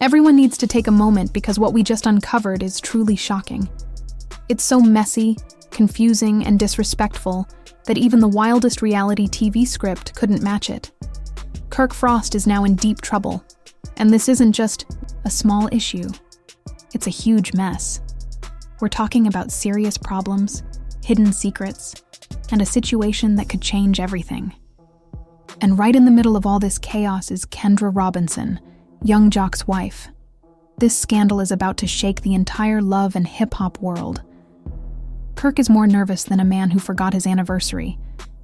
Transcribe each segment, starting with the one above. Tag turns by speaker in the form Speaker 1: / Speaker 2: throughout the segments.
Speaker 1: Everyone needs to take a moment because what we just uncovered is truly shocking. It's so messy, confusing, and disrespectful that even the wildest reality TV script couldn't match it. Kirk Frost is now in deep trouble, and this isn't just a small issue. It's a huge mess. We're talking about serious problems, hidden secrets, and a situation that could change everything. And right in the middle of all this chaos is Kendra Robinson, young Jock's wife. This scandal is about to shake the entire love and hip-hop world. Kirk is more nervous than a man who forgot his anniversary,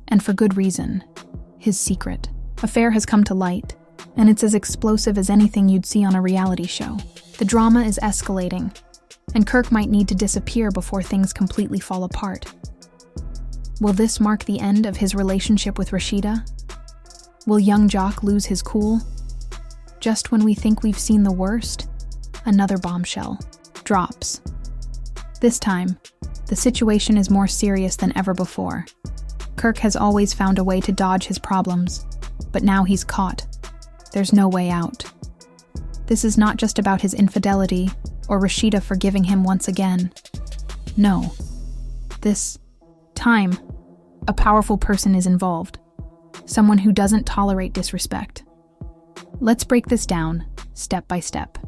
Speaker 1: and for good reason. His secret affair has come to light, and it's as explosive as anything you'd see on a reality show. The drama is escalating, and Kirk might need to disappear before things completely fall apart. Will this mark the end of his relationship with Rashida? Will young Jock lose his cool? Just when we think we've seen the worst, another bombshell drops. This time, the situation is more serious than ever before. Kirk has always found a way to dodge his problems, but now he's caught. There's no way out. This is not just about his infidelity or Rashida forgiving him once again. No. This time, a powerful person is involved. Someone who doesn't tolerate disrespect. Let's break this down, step by step.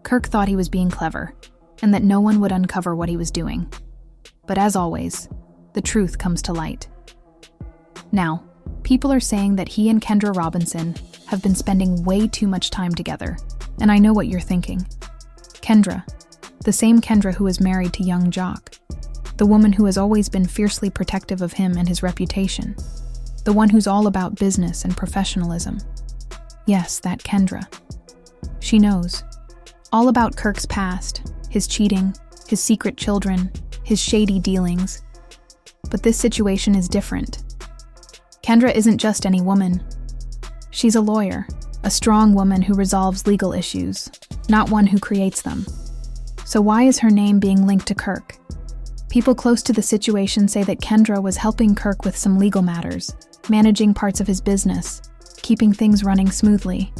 Speaker 1: Kirk thought he was being clever, and that no one would uncover what he was doing. But as always, the truth comes to light. Now, people are saying that he and Kendra Robinson have been spending way too much time together, and I know what you're thinking. Kendra, the same Kendra who is married to young Jock, the woman who has always been fiercely protective of him and his reputation, the one who's all about business and professionalism. Yes, that Kendra. She knows. All about Kirk's past, his cheating, his secret children, his shady dealings. But this situation is different. Kendra isn't just any woman. She's a lawyer, a strong woman who resolves legal issues, not one who creates them. So why is her name being linked to Kirk? People close to the situation say that Kendra was helping Kirk with some legal matters, managing parts of his business, keeping things running smoothly.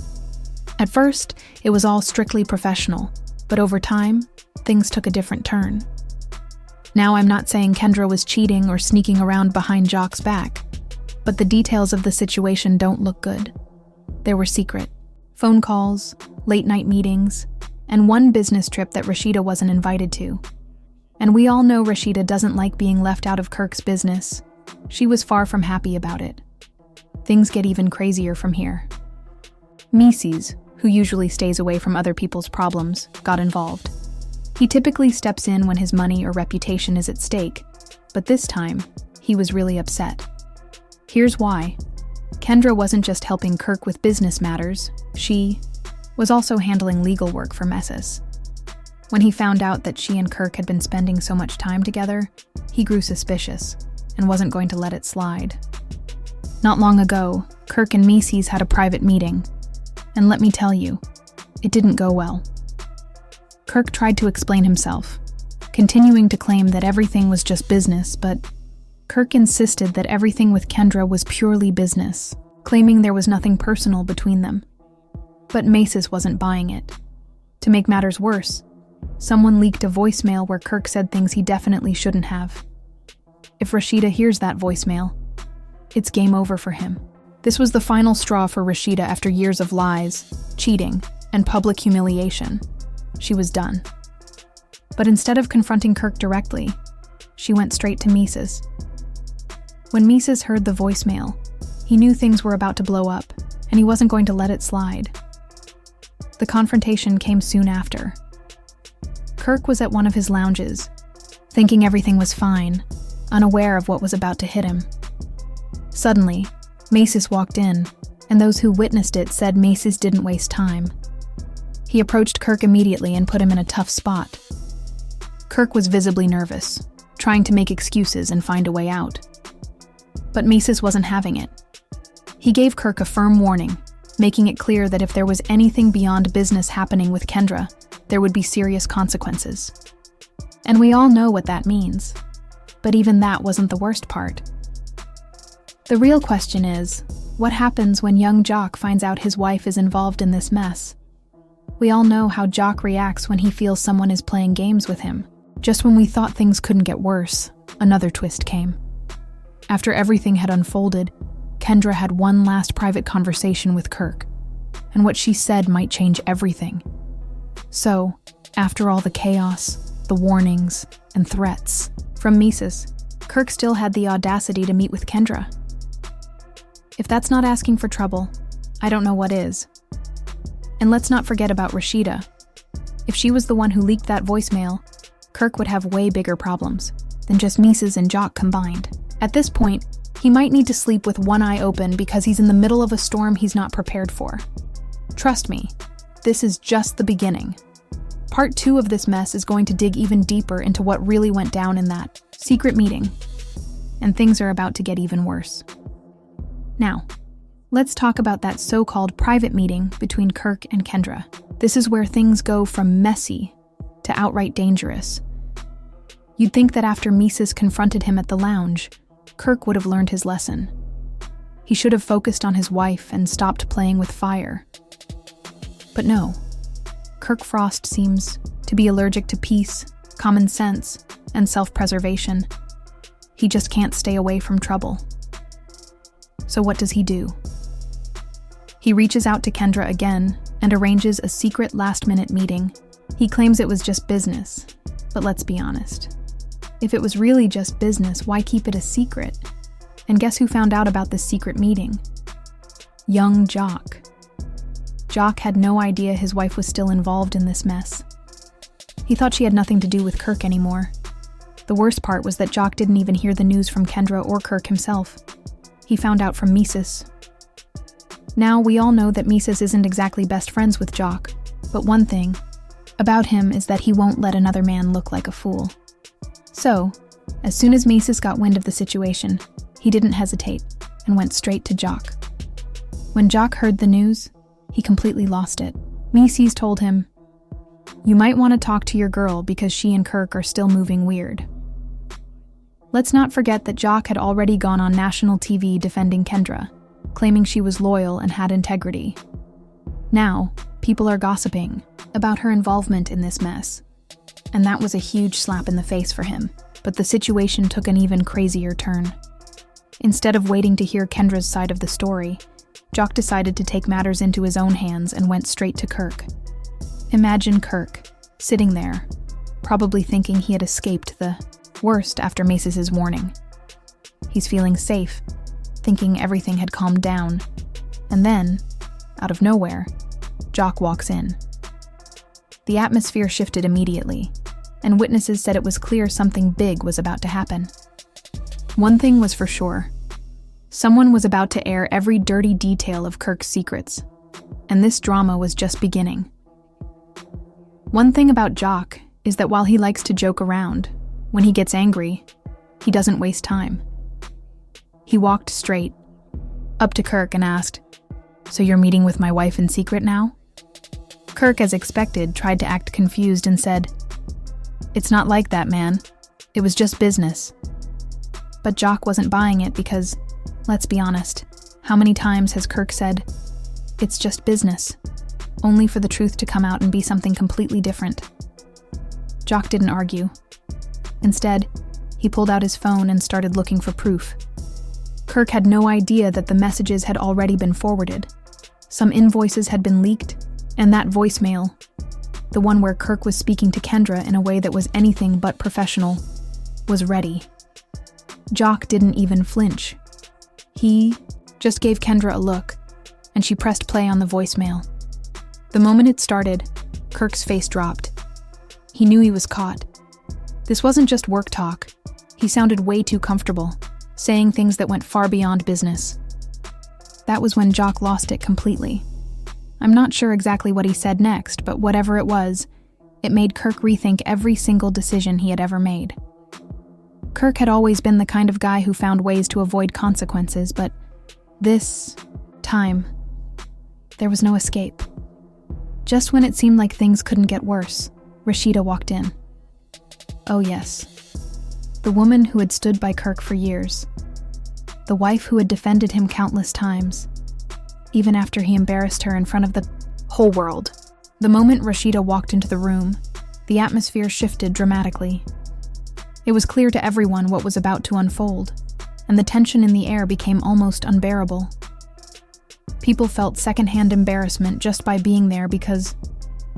Speaker 1: At first, it was all strictly professional, but over time, things took a different turn. Now, I'm not saying Kendra was cheating or sneaking around behind Jock's back, but the details of the situation don't look good. They were secret. Phone calls, late-night meetings, and one business trip that Rashida wasn't invited to. And we all know Rashida doesn't like being left out of Kirk's business. She was far from happy about it. Things get even crazier from here. Mendeecees, who usually stays away from other people's problems, got involved. He typically steps in when his money or reputation is at stake, but this time, he was really upset. Here's why. Kendra wasn't just helping Kirk with business matters, she was also handling legal work for Mendeecees. When he found out that she and Kirk had been spending so much time together, he grew suspicious and wasn't going to let it slide. Not long ago, Kirk and Mendeecees had a private meeting, and let me tell you, it didn't go well. Kirk tried to explain himself, continuing to claim that everything was just business, but Kirk insisted that everything with Kendra was purely business, claiming there was nothing personal between them. But Mendeecees wasn't buying it. To make matters worse, someone leaked a voicemail where Kirk said things he definitely shouldn't have. If Rashida hears that voicemail, it's game over for him. This was the final straw for Rashida after years of lies, cheating, and public humiliation. She was done. But instead of confronting Kirk directly, she went straight to Mendeecees. When Mendeecees heard the voicemail, he knew things were about to blow up, and he wasn't going to let it slide. The confrontation came soon after. Kirk was at one of his lounges, thinking everything was fine, unaware of what was about to hit him. Suddenly, Mendeecees walked in, and those who witnessed it said Mendeecees didn't waste time. He approached Kirk immediately and put him in a tough spot. Kirk was visibly nervous, trying to make excuses and find a way out. But Mendeecees wasn't having it. He gave Kirk a firm warning, making it clear that if there was anything beyond business happening with Kendra, there would be serious consequences. And we all know what that means. But even that wasn't the worst part. The real question is, what happens when young Jock finds out his wife is involved in this mess? We all know how Jock reacts when he feels someone is playing games with him. Just when we thought things couldn't get worse, another twist came. After everything had unfolded, Kendra had one last private conversation with Kirk, and what she said might change everything. So, after all the chaos, the warnings, and threats from Mendeecees, Kirk still had the audacity to meet with Kendra. If that's not asking for trouble, I don't know what is. And let's not forget about Rashida. If she was the one who leaked that voicemail, Kirk would have way bigger problems than just Mendeecees and Jock combined. At this point, he might need to sleep with one eye open because he's in the middle of a storm he's not prepared for. Trust me, this is just the beginning. Part 2 of this mess is going to dig even deeper into what really went down in that secret meeting. And things are about to get even worse. Now, let's talk about that so-called private meeting between Kirk and Kendra. This is where things go from messy to outright dangerous. You'd think that after Mendeecees confronted him at the lounge, Kirk would have learned his lesson. He should have focused on his wife and stopped playing with fire. But no. Kirk Frost seems to be allergic to peace, common sense, and self-preservation. He just can't stay away from trouble. So what does he do? He reaches out to Kendra again and arranges a secret last-minute meeting. He claims it was just business, but let's be honest. If it was really just business, why keep it a secret? And guess who found out about this secret meeting? Young Jock. Jock had no idea his wife was still involved in this mess. He thought she had nothing to do with Kirk anymore. The worst part was that Jock didn't even hear the news from Kendra or Kirk himself. He found out from Mendeecees. Now, we all know that Mendeecees isn't exactly best friends with Jock, but one thing about him is that he won't let another man look like a fool. So, as soon as Mendeecees got wind of the situation, he didn't hesitate and went straight to Jock. When Jock heard the news, he completely lost it. Mendeecees told him, "You might want to talk to your girl because she and Kirk are still moving weird." Let's not forget that Jock had already gone on national TV defending Kendra, claiming she was loyal and had integrity. Now, people are gossiping about her involvement in this mess. And that was a huge slap in the face for him, but the situation took an even crazier turn. Instead of waiting to hear Kendra's side of the story, Jock decided to take matters into his own hands and went straight to Kirk. Imagine Kirk, sitting there, probably thinking he had escaped the worst after Mendeecees' warning. He's feeling safe, thinking everything had calmed down. And then, out of nowhere, Jock walks in. The atmosphere shifted immediately, and witnesses said it was clear something big was about to happen. One thing was for sure. Someone was about to air every dirty detail of Kirk's secrets, and this drama was just beginning. One thing about Jock is that while he likes to joke around, when he gets angry, he doesn't waste time. He walked straight up to Kirk and asked, "So you're meeting with my wife in secret now?" Kirk, as expected, tried to act confused and said, "It's not like that, man. It was just business." But Jock wasn't buying it because, let's be honest, how many times has Kirk said, "It's just business," only for the truth to come out and be something completely different? Jock didn't argue. Instead, he pulled out his phone and started looking for proof. Kirk had no idea that the messages had already been forwarded. Some invoices had been leaked, and that voicemail, the one where Kirk was speaking to Kendra in a way that was anything but professional, was ready. Jock didn't even flinch. He just gave Kendra a look, and she pressed play on the voicemail. The moment it started, Kirk's face dropped. He knew he was caught. This wasn't just work talk. He sounded way too comfortable, saying things that went far beyond business. That was when Jock lost it completely. I'm not sure exactly what he said next, but whatever it was, it made Kirk rethink every single decision he had ever made. Kirk had always been the kind of guy who found ways to avoid consequences, but this time, there was no escape. Just when it seemed like things couldn't get worse, Rashida walked in. Oh yes, the woman who had stood by Kirk for years. The wife who had defended him countless times, even after he embarrassed her in front of the whole world. The moment Rashida walked into the room, the atmosphere shifted dramatically. It was clear to everyone what was about to unfold, and the tension in the air became almost unbearable. People felt secondhand embarrassment just by being there because,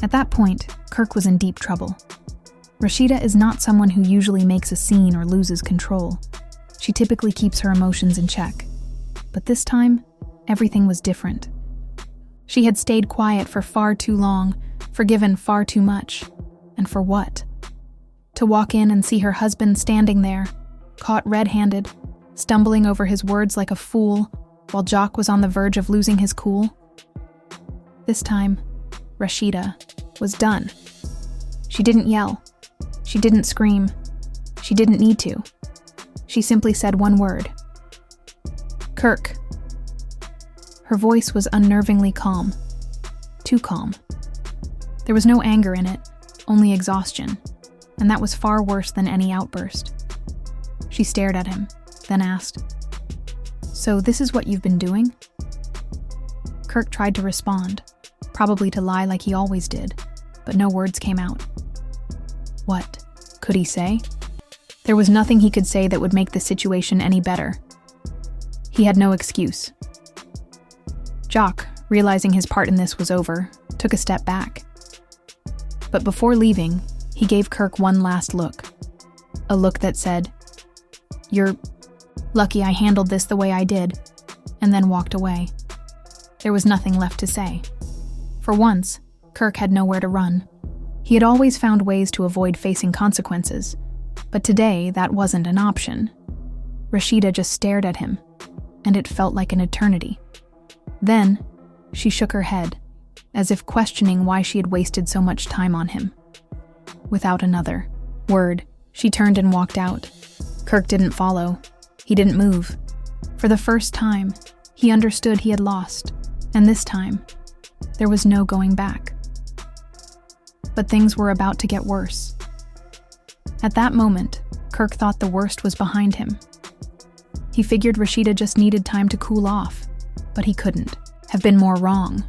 Speaker 1: at that point, Kirk was in deep trouble. Rashida is not someone who usually makes a scene or loses control. She typically keeps her emotions in check. But this time, everything was different. She had stayed quiet for far too long, forgiven far too much. And for what? To walk in and see her husband standing there, caught red-handed, stumbling over his words like a fool, while Jock was on the verge of losing his cool? This time, Rashida was done. She didn't yell. She didn't scream. She didn't need to. She simply said one word. Kirk. Her voice was unnervingly calm. Too calm. There was no anger in it, only exhaustion, and that was far worse than any outburst. She stared at him, then asked, "So this is what you've been doing?" Kirk tried to respond, probably to lie like he always did, but no words came out. What could he say? There was nothing he could say that would make the situation any better. He had no excuse. Jock, realizing his part in this was over, took a step back. But before leaving, he gave Kirk one last look. A look that said, "You're lucky I handled this the way I did," and then walked away. There was nothing left to say. For once, Kirk had nowhere to run. He had always found ways to avoid facing consequences, but today that wasn't an option. Rashida just stared at him, and it felt like an eternity. Then, she shook her head, as if questioning why she had wasted so much time on him. Without another word, she turned and walked out. Kirk didn't follow. He didn't move. For the first time, he understood he had lost, and this time, there was no going back. But things were about to get worse. At that moment, Kirk thought the worst was behind him. He figured Rashida just needed time to cool off, but he couldn't have been more wrong.